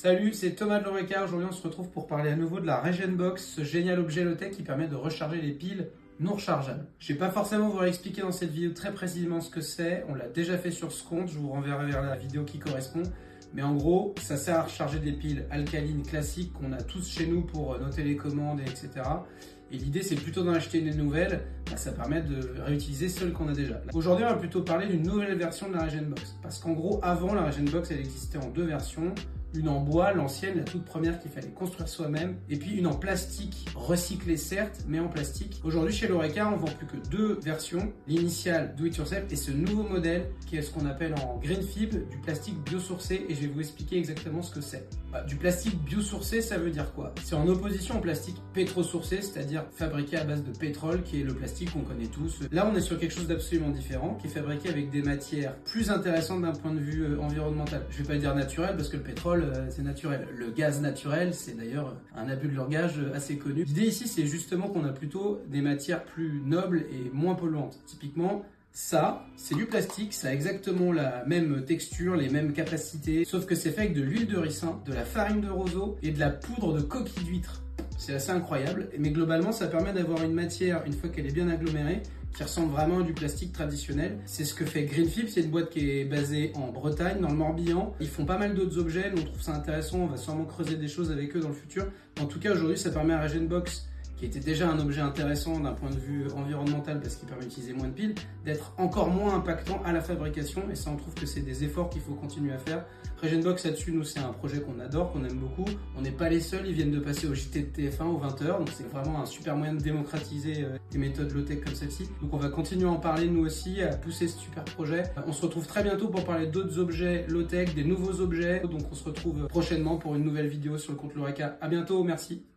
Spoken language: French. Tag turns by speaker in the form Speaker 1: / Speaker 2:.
Speaker 1: Salut, c'est Thomas de l'Oreca. Aujourd'hui, on se retrouve pour parler à nouveau de la Regenbox, ce génial objet low-tech qui permet de recharger les piles non rechargeables. Je vais pas forcément vous expliquer dans cette vidéo très précisément ce que c'est. On l'a déjà fait sur ce compte. Je vous renverrai vers la vidéo qui correspond. Mais en gros, ça sert à recharger des piles alcalines classiques qu'on a tous chez nous pour nos télécommandes, etc. Et l'idée, c'est plutôt d'en acheter des nouvelles. Ça permet de réutiliser celles qu'on a déjà. Aujourd'hui, on va plutôt parler d'une nouvelle version de la Regenbox. Parce qu'en gros, avant, la Regenbox, elle existait en deux versions. Une en bois, l'ancienne, la toute première qu'il fallait construire soi-même, et puis une en plastique, recyclée certes, mais en plastique. Aujourd'hui chez l'Oreca, on vend plus que deux versions, l'initiale Do It Yourself et ce nouveau modèle qui est ce qu'on appelle en green fib, du plastique biosourcé, et je vais vous expliquer exactement ce que c'est. Du plastique biosourcé, ça veut dire quoi? C'est en opposition au plastique pétrosourcé, c'est-à-dire fabriqué à base de pétrole, qui est le plastique qu'on connaît tous. Là, on est sur quelque chose d'absolument différent, qui est fabriqué avec des matières plus intéressantes d'un point de vue environnemental. Je vais pas dire naturel, parce que le pétrole, c'est naturel. Le gaz naturel, c'est d'ailleurs un abus de langage assez connu. L'idée ici, c'est justement qu'on a plutôt des matières plus nobles et moins polluantes. Typiquement, ça, c'est du plastique, ça a exactement la même texture, les mêmes capacités, sauf que c'est fait avec de l'huile de ricin, de la farine de roseau et de la poudre de coquille d'huître. C'est assez incroyable, mais globalement, ça permet d'avoir une matière, une fois qu'elle est bien agglomérée, qui ressemble vraiment à du plastique traditionnel. C'est ce que fait Greenfib, c'est une boîte qui est basée en Bretagne, dans le Morbihan. Ils font pas mal d'autres objets, nous on trouve ça intéressant, on va sûrement creuser des choses avec eux dans le futur. En tout cas, aujourd'hui, ça permet à Regenbox, qui était déjà un objet intéressant d'un point de vue environnemental parce qu'il permet d'utiliser moins de piles, d'être encore moins impactant à la fabrication, et ça on trouve que c'est des efforts qu'il faut continuer à faire. Regenbox là-dessus, nous c'est un projet qu'on adore, qu'on aime beaucoup, on n'est pas les seuls, ils viennent de passer au JT de TF1 aux 20h, donc c'est vraiment un super moyen de démocratiser des méthodes low-tech comme celle-ci. Donc on va continuer à en parler nous aussi, à pousser ce super projet. On se retrouve très bientôt pour parler d'autres objets low-tech, des nouveaux objets, donc on se retrouve prochainement pour une nouvelle vidéo sur le compte l'Oreca. À bientôt, merci.